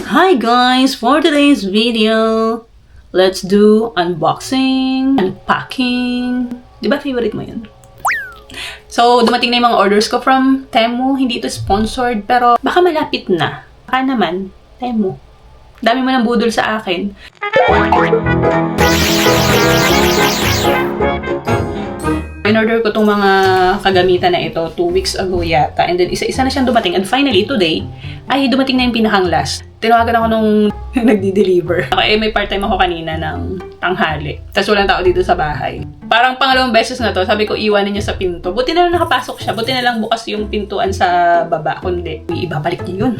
Hi guys! For today's video, let's do unboxing, unpacking. Di ba favorite mo yun? So, dumating na yung mga orders ko from Temu. Hindi ito sponsored, pero baka malapit na. Baka naman, Temu. Dami mo ng budol sa akin. In-order ko itong mga kagamitan na ito 2 weeks ago yata. And then, isa-isa na siyang dumating. And finally, today, ay dumating na yung pinakang last. Tinawagan ako nung nagdi-deliver. Okay, may part-time ako kanina ng tanghali. Tapos walang tao dito sa bahay. Parang pangalawang beses na to, sabi ko iwanan niya sa pinto. Buti na lang nakapasok siya. Buti na lang bukas yung pintuan sa baba. Kundi, ibabalik niya yun.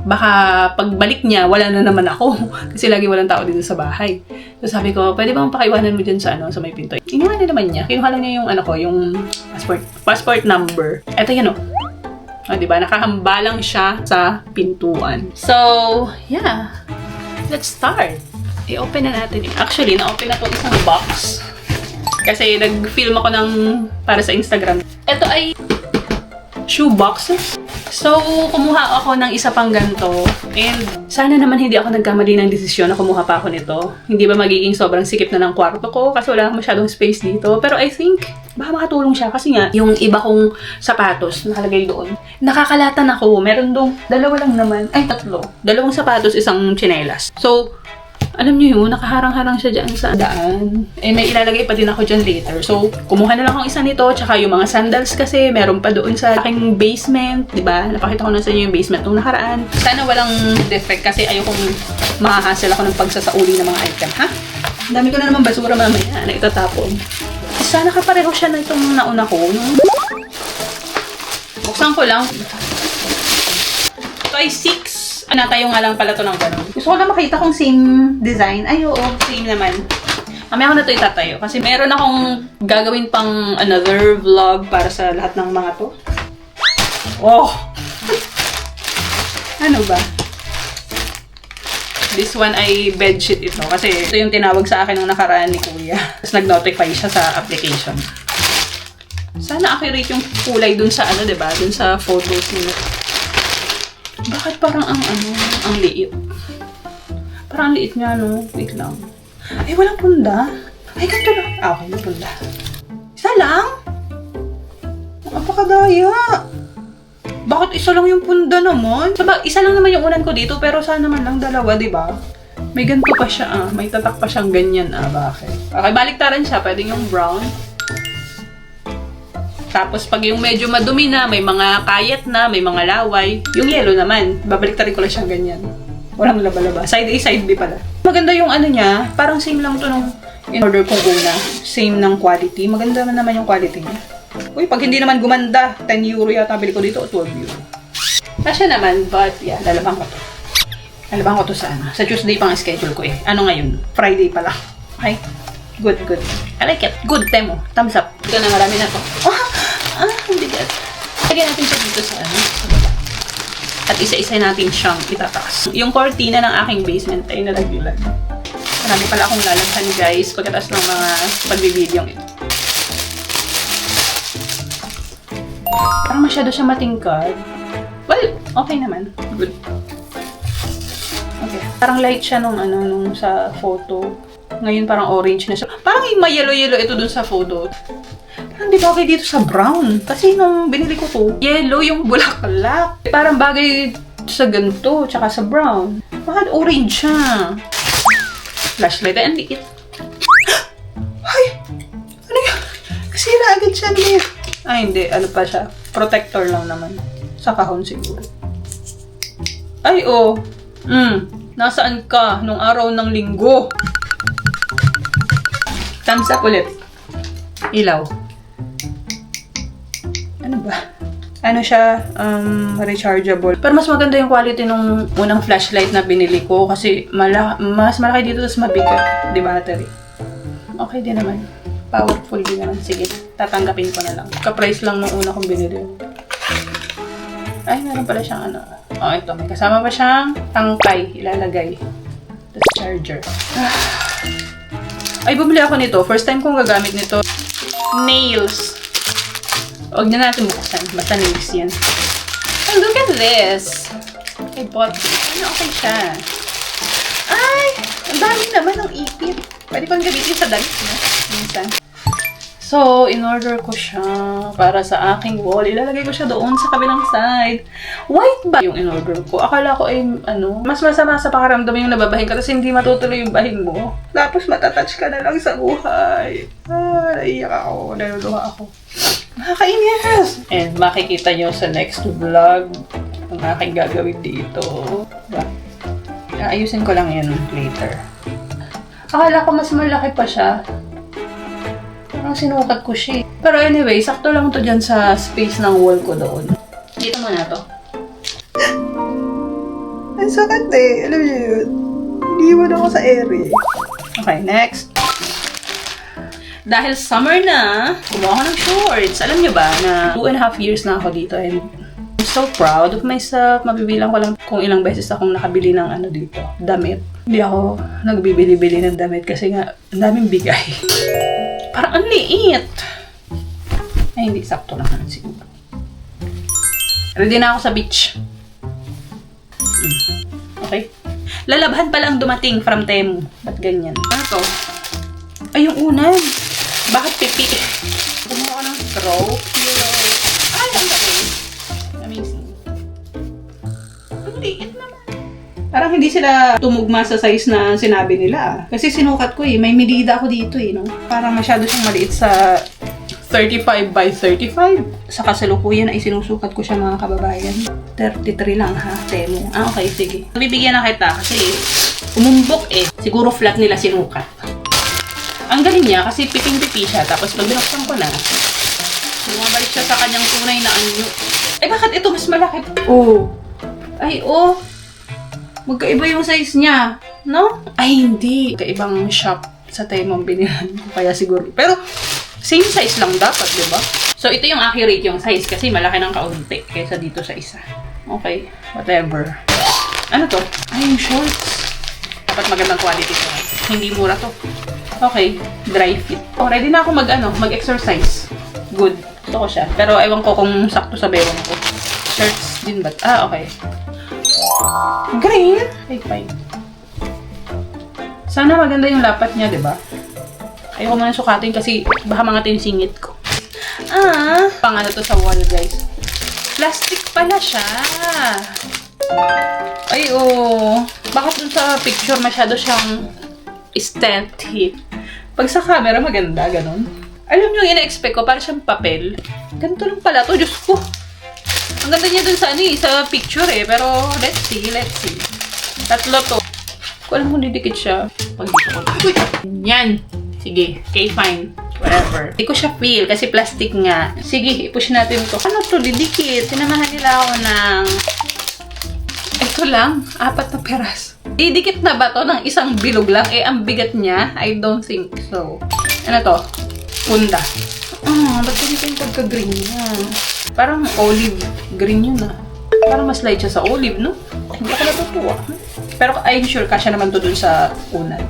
Baka pagbalik niya, wala na naman ako. Kasi lagi walang tao dito sa bahay. So sabi ko, pwede bang pakiwanan mo dyan sa may pinto? Iniwan na naman niya. Kinuha lang niya yung yung passport number. Eto yan diba? Nakahamba lang siya sa pintuan. So, yeah. Let's start. I-open na natin. Actually, na-open na itong isang box. Kasi nag-film ako para sa Instagram. Ito ay shoe boxes. So, kumuha ako ng isa pang ganito. And sana naman hindi ako nagkamali ng desisyon na kumuha pa ako nito. Hindi ba magiging sobrang sikip na ng kwarto ko kasi wala akong masyadong space dito. Pero I think, baka makatulong siya. Kasi nga, yung iba kong sapatos nakalagay doon. Nakakalatan ako. Meron doon, dalawa lang naman. Ay, tatlo. Dalawang sapatos, isang tsinelas. So, alam niyo yun, nakaharang-harang siya dyan sa daan. May ilalagay pa din ako dyan later. So, kumuha na lang akong isa nito, tsaka yung mga sandals kasi, meron pa doon sa aking basement, diba? Napakita ko na sa inyo yung basement nung nakaraan. Sana walang defect kasi ayokong mahahassle ako ng pagsasauli ng mga item, ha? Dami ko na naman basura mamaya na itatapon. Sana kapareho siya na itong nauna ko. Buksan ko lang. Ito ay 6. Tayo nga lang pala to ng ganun. Gusto ko na makita kung same design. Ay, oo, same naman. Mamaya ko na to itatayo. Kasi meron akong gagawin pang another vlog para sa lahat ng mga to. Oh! Ano ba? This one ay bedsheet ito. Kasi ito yung tinawag sa akin nung nakaraan ni Kuya. Tapos nag-notify siya sa application. Sana accurate yung kulay dun sa diba? Dun sa photos nila. Bakit parang ang liit? Parang ang liit nga, Wait lang. Ay, walang punda. Ay, ganito lang. Okay, may punda. Isa lang? Napakadaya. Bakit isa lang yung punda naman? Isa lang naman yung unan ko dito, pero sana naman lang dalawa, diba? May ganito pa siya, May tatak pa siyang ganyan, Bakit? Okay, baliktaran siya. Pwede yung brown. Tapos, pag yung medyo madumi na, may mga kayat na, may mga laway. Yung yellow naman, babaliktarin ko lang siyang ganyan. Walang laba-laba. Side A, side B pala. Maganda yung niya. Parang same lang to nung in-order kong una. Same ng quality. Maganda naman yung quality niya. Uy, pag hindi naman gumanda, 10 euro yata bili ko dito o 12 euro. Kasya naman, but yeah, lalabang ko to. Lalabang ko to sa Sa Tuesday pang schedule ko Ano ngayon? Friday pala. Okay? Good, good. I like it. Good, Temu. Thumbs up. Ito na, marami na to. Hindi bigat. Lagyan natin siya dito sa baba. At isa-isa natin siyang itataas. Yung cortina ng aking basement ay nalagyan. Marami pala akong lalaghan, guys, pagkatapos ng mga pagbibideo ito. Parang masyado siya matingkad. Well, okay naman. Good. Okay. Parang light siya nung sa photo. Ngayon parang orange na siya. Parang may yellow-yellow ito dun sa photo. Parang di bagay dito sa brown. Kasi nung binili ko to, yellow yung bulaklak. Parang bagay sa ganito, tsaka sa brown. Bakit orange siya? Flashlight. Ay, ang liit. Ay! Ano yun? Kasira agad siya niya. Ay, hindi. Ano pa siya? Protector lang naman. Sa kahon siguro. Ay, oh. Nasaan ka nung araw ng linggo? Thumbs up ulit. Ilaw. Ano ba? Ano siya? Rechargeable. Pero mas maganda yung quality nung unang flashlight na binili ko kasi mas malaki dito tapos mabigat. Di battery. Okay din naman. Powerful din naman. Sige, tatanggapin ko na lang. Ka-price lang nung una kong binili. Ay, meron pala siyang ito. May kasama pa siyang tangkay. Ilalagay. Tapos charger. Ay, bumili ako nito. First time kong gagamit nito. Nails. Huwag na natin buksan. Basta nails yan. And look at this. I bought this. Ano, okay siya. Ay! Ang dami naman ng ipit. Pwede pang gamitin sa damit, no? Minsan. So, in-order ko siya para sa aking wall. Ilalagay ko siya doon sa kabilang side. White ba yung in-order ko? Akala ko ay, mas masama sa pakaramdam yung nababahin ka tapos hindi matutuloy yung bahin mo. Tapos matatouch ka na lang sa buhay. Naiyak ako. Naluluha ako. Nakakainis! And makikita nyo sa next vlog ang aking gagawin dito. Ayusin ko lang yan later. Akala ko mas malaki pa siya. Parang sinukat ko siya. Pero anyway, sakto lang to dyan sa space ng wall ko doon. Dito muna to. Ang sakit eh. Alam niyo yun. Iniwan ako sa area. Okay, next. Dahil summer na, kumuha ako ng shorts. Alam niyo ba na 2.5 years na ako dito and I'm so proud of myself. Mabibilang ko lang kung ilang beses akong nakabili ng dito, damit. Hindi ako nagbibili-bili ng damit kasi nga ang daming bigay. Parang ang liit. Ay, hindi. Sakto naman siguro. Ready na ako sa beach. Okay. Lalabhan pala ang dumating from Temu. Ba't ganyan? Ano to? Ay, yung unan. Bakit pipi? Kumuha ko ng straw. Ay, ang galing. Amazing. Ang liit naman. Parang hindi sila tumugma sa size na sinabi nila. Kasi sinukat ko eh. May medida ako dito eh. No? Parang masyado siyang maliit sa 35 by 35. Sa kasalukuyan ay sinusukat ko siya mga kababayan. 33 lang ha, Temu. Okay, sige. Bibigyan na kita kasi umumbok eh. Siguro flat nila sinukat. Ang galing niya kasi piping-pipi siya. Tapos pag binuksan ko na, bumabalik siya sa kanyang tunay na anyo. Eh bakit ito mas malaki? Oh. Ay, oh. Magkaiba yung size niya, no? Ay, hindi. Kaibang shop sa Temu ang binilhan ko. Kaya siguro. Pero, same size lang dapat, di ba? So, ito yung accurate yung size kasi malaki ng kaunti kaysa dito sa isa. Okay, whatever. Ano to? Ay, yung shorts. Dapat magandang quality to. Hindi mura to. Okay, dry fit. Oh, ready na ako mag-exercise. Good. Gusto ko siya. Pero ewan ko kung sakto sa bewang ko. Shirts din ba? Okay. Green? Okay, fine. Sana maganda yung lapat niya, di ba? Ayoko muna sukatin kasi baka mangat yung singit ko. Pangano to sa wall, guys. Plastic pala siya. Ay, oh. Bakit dun sa picture masyado siyang aesthetic? Pag sa camera, maganda, ganun. Alam niyo yung ina-expect ko, para siyang papel. Ganito lang pala to, Diyos ko. Ang ganda niya dun sa sa picture eh. Pero, let's see. Tatlo to. Kung alam mo, didikit siya. Pag dito ko. Yan. Sige. Okay, fine. Whatever. Hindi ko siya feel kasi plastic nga. Sige, i-push natin to. Ano to? Didikit. Sinamahan nila ako ng... Ito lang. 4 na peras. Didikit na ba to ng isang bilog lang? Eh, ang bigat niya? I don't think so. Ano to? Punda. Ba't ganito yung pagka-green niya? Parang olive. Green yun Parang mas light siya sa olive, no? Hindi ako natutuwa. Pero I'm sure kasya naman to dun sa unan.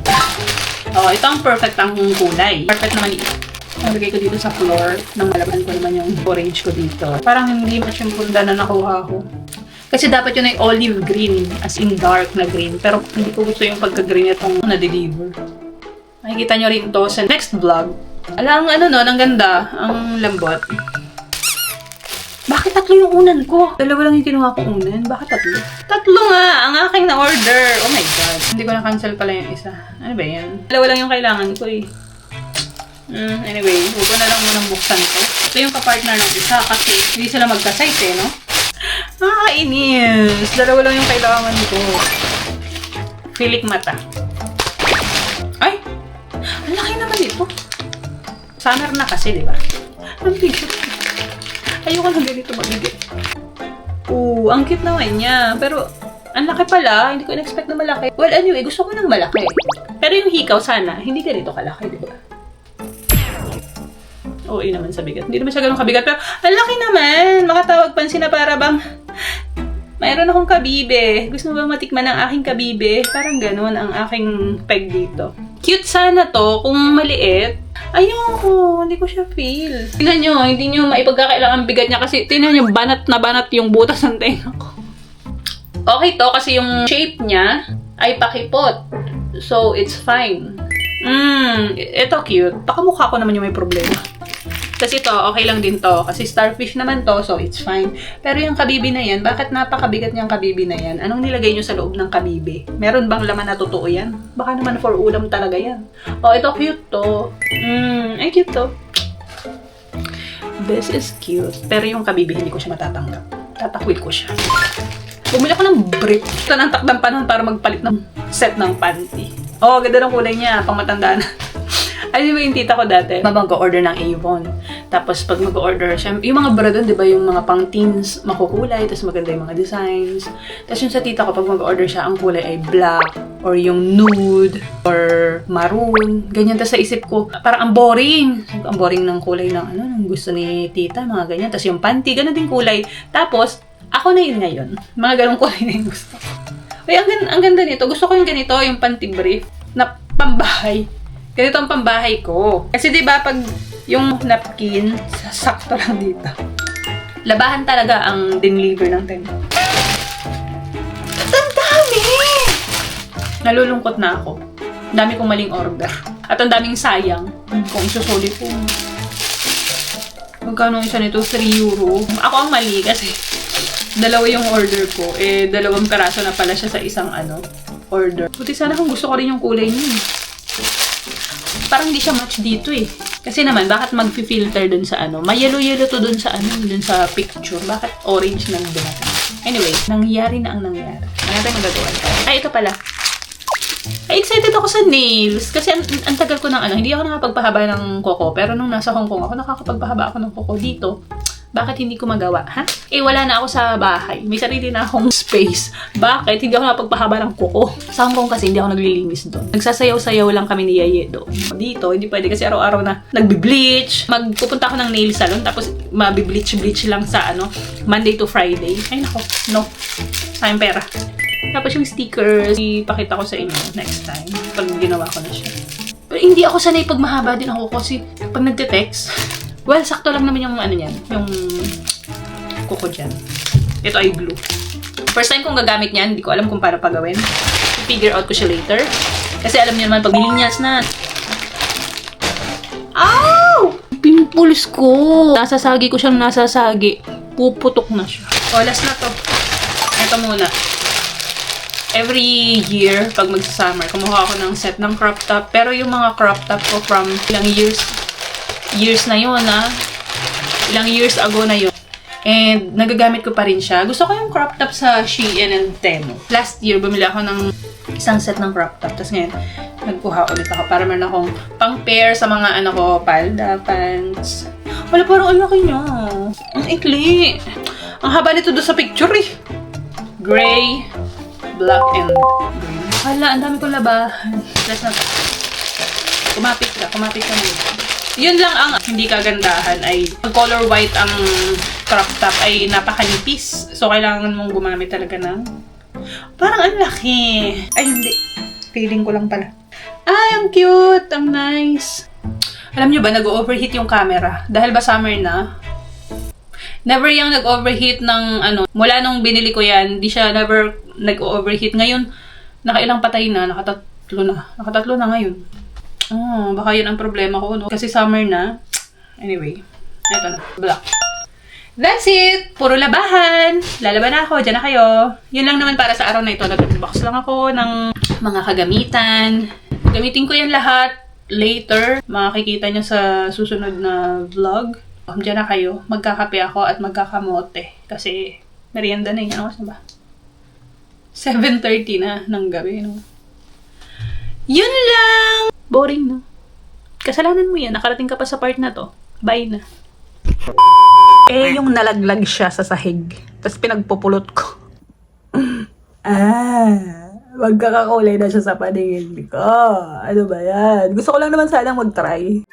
Oh, ito ang perfect ang kulay. Perfect naman ito. Nalagay ko dito sa floor. Nang malaban ko naman yung orange ko dito. Parang hindi mas yung punda na nakuha ko. Kasi dapat yun ay olive green. As in dark na green. Pero hindi ko gusto yung pagka-green itong na-deliver. Makikita nyo rin to sa next vlog. Alang ang ganda. Ang lambot. Bakit 3 yung unan ko? 2 lang yung kinuha kong unan. Bakit 3? 3 nga! Ang aking na-order! Oh my God. Hindi ko na-cancel pala yung isa. Ano ba yan? 2 lang yung kailangan ko eh. Anyway, huwag ko na lang munang buksan ko. Ito yung kapartner ng isa kasi hindi sila magka-size eh, no? Nakakainis! 2 lang yung kailangan ko. Filik mata. Ay! Ang laki naman ito. Summer na kasi, di ba? Ang bigat. Ayoko na ganito magigit. Ang cute naman niya. Pero, ang laki pala. Hindi ko in-expect na malaki. Well, anyway, gusto ko ng malaki. Pero yung hikaw sana, hindi ganito kalaki, di ba? Oo, naman sa bigat. Hindi naman siya ganun kabigat. Pero, ang laki naman. Makatawag pansin na para bang mayroon akong kabibe. Gusto mo ba matikman ang aking kabibe? Parang ganun ang aking peg dito. Cute sana to kung maliit. Ayoko, hindi ko siya feel. Tingnan nyo, hindi nyo maipagkakailangan ang bigat niya kasi tingnan nyo, banat na banat yung butas ng tenga ko. Okay to kasi yung shape niya ay pakipot. So, it's fine. Ito cute. Baka mukha ko naman yung may problema. Tapos ito, okay lang din to. Kasi starfish naman to, so it's fine. Pero yung kabibi na yan, bakit napakabigat niyang kabibi na yan? Anong nilagay niyo sa loob ng kabibi? Meron bang laman na totoo yan? Baka naman for ulam talaga yan. Oh, ito cute to. Ay cute to. This is cute. Pero yung kabibi, hindi ko siya matatanggap. Tatakwil ko siya. Bumili ako ng brief. Ito ng takdang panahon para magpalit ng set ng panty. Oh, ganda ng kulay niya. Pang matanda na. Ay, di ba yung tita ko dati? Mag-order ng Avon. Tapos, pag mag-order siya, yung mga bra doon, di ba, yung mga pang teens, makukulay, tapos maganda yung mga designs. Tapos yung sa tita ko, pag mag-order siya, ang kulay ay black, or yung nude, or maroon. Ganyan. Tapos sa isip ko, parang ang boring. Ang boring ng kulay ng, ng gusto ni tita, mga ganyan. Tapos yung panty, ganun din kulay. Tapos, ako na yun ngayon. Mga ganong kulay na yung gusto ko. Uy, ang ganda nito. Gusto ko yung ganito, yung panty brief, na pambahay. Ganito ang pambahay ko. Kasi diba pag yung napkin, sakto lang dito. Labahan talaga ang deliver ng tempo. Ang dami! Nalulungkot na ako. Ang dami kong maling order. At ang daming sayang. Kung isusuli ko. Magkano isa nito? 3 euro. Ako ang mali kasi dalawa yung order ko. Dalawang peraso na pala siya sa isang order. Buti sana kung gusto ko rin yung kulay niya. Parang hindi siya match dito eh. Kasi naman, bakit mag-filter dun sa May yellow-yellow to dun sa dun sa picture. Bakit orange nang dumating? Anyway, nangyari na ang nangyari. Ano tayo magagawa? Ay, ito pala. Ay, excited ako sa nails. Kasi ang tagal ko ng hindi ako nakapagpahaba ng kuko. Pero nung nasa Hong Kong ako, nakakapagpahaba ako ng kuko dito. Bakit hindi ko magawa, ha? Wala na ako sa bahay. May sarili na akong space. Bakit? Hindi ako nakapagpahaba ng kuko. Sa Hong Kong kasi hindi ako naglilinis doon. Nagsasayaw-sayaw lang kami ni Yaye doon. Dito, hindi pwede kasi araw-araw na nagbi-bleach. Magpupunta ako ng nail salon, tapos mabi-bleach-bleach lang sa Monday to Friday. Ay nako, no. Sayang pera. Tapos yung stickers, ipakita ko sa inyo next time. Pag ginawa ko na siya. Pero hindi ako sanay pag mahaba din ako kasi pag nagte-text, well, sakto lang naman yung yan, yung kuko dyan. Ito ay glue. First time kong gagamit niyan, hindi ko alam kung paano pagawin. Figure out ko siya later. Kasi alam niyo naman, pag nilinyas na. Ow! Pimples ko! Nasasagi ko siyang nasasagi. Puputok na siya. Oh, last na to. Ito muna. Every year, pag magsa-summer, kumuha ako ng set ng crop top. Pero yung mga crop top ko from ilang years na yun, ilang years ago na yun. And nagagamit ko pa rin siya. Gusto ko yung crop top sa Shein and Temu. Last year, bumili ako ng isang set ng crop top. Tapos ngayon, nagkuha ulit ako para meron akong pang-pair sa mga palda, pants. Wala, parang ang laki niya. Ang ikli. Ang haba nito doon sa picture eh. Gray, black, and green. Hala, ang dami kong labahan. Last na to. Kumapit ka na. Yun lang ang hindi kagandahan ay color white ang crop top ay napakanipis. So, kailangan mong gumamit talaga ng parang ang laki. Ay, hindi. Feeling ko lang pala. Ay, ang cute. Ang nice. Alam nyo ba, nag-overheat yung camera. Dahil ba summer na? Never yung nag-overheat ng mula nung binili ko yan, di siya never nag-overheat. Ngayon, nakailang patay na. Nakatatlo na ngayon. Oh, baka yun ang problema ko, no? Kasi summer na. Anyway, eto na. Black. That's it! Puro labahan! Lalaban na ako. Diyan na kayo. Yun lang naman para sa araw na ito. Nag-unbox lang ako ng mga kagamitan. Gamitin ko yan lahat later. Makikita nyo sa susunod na vlog. Diyan na kayo. Magkakape ako at magkakamote. Kasi merienda na yun. Ano ba? 7:30 na ng gabi, no? Yun lang! Boring, no? Kasalanan mo yan. Nakarating ka pa sa part na to. Bye na. Yung nalaglag siya sa sahig. Tapos pinagpupulot ko. Magkakakulay na siya sa paningin ko. Ano ba yan? Gusto ko lang naman sanang mag-try.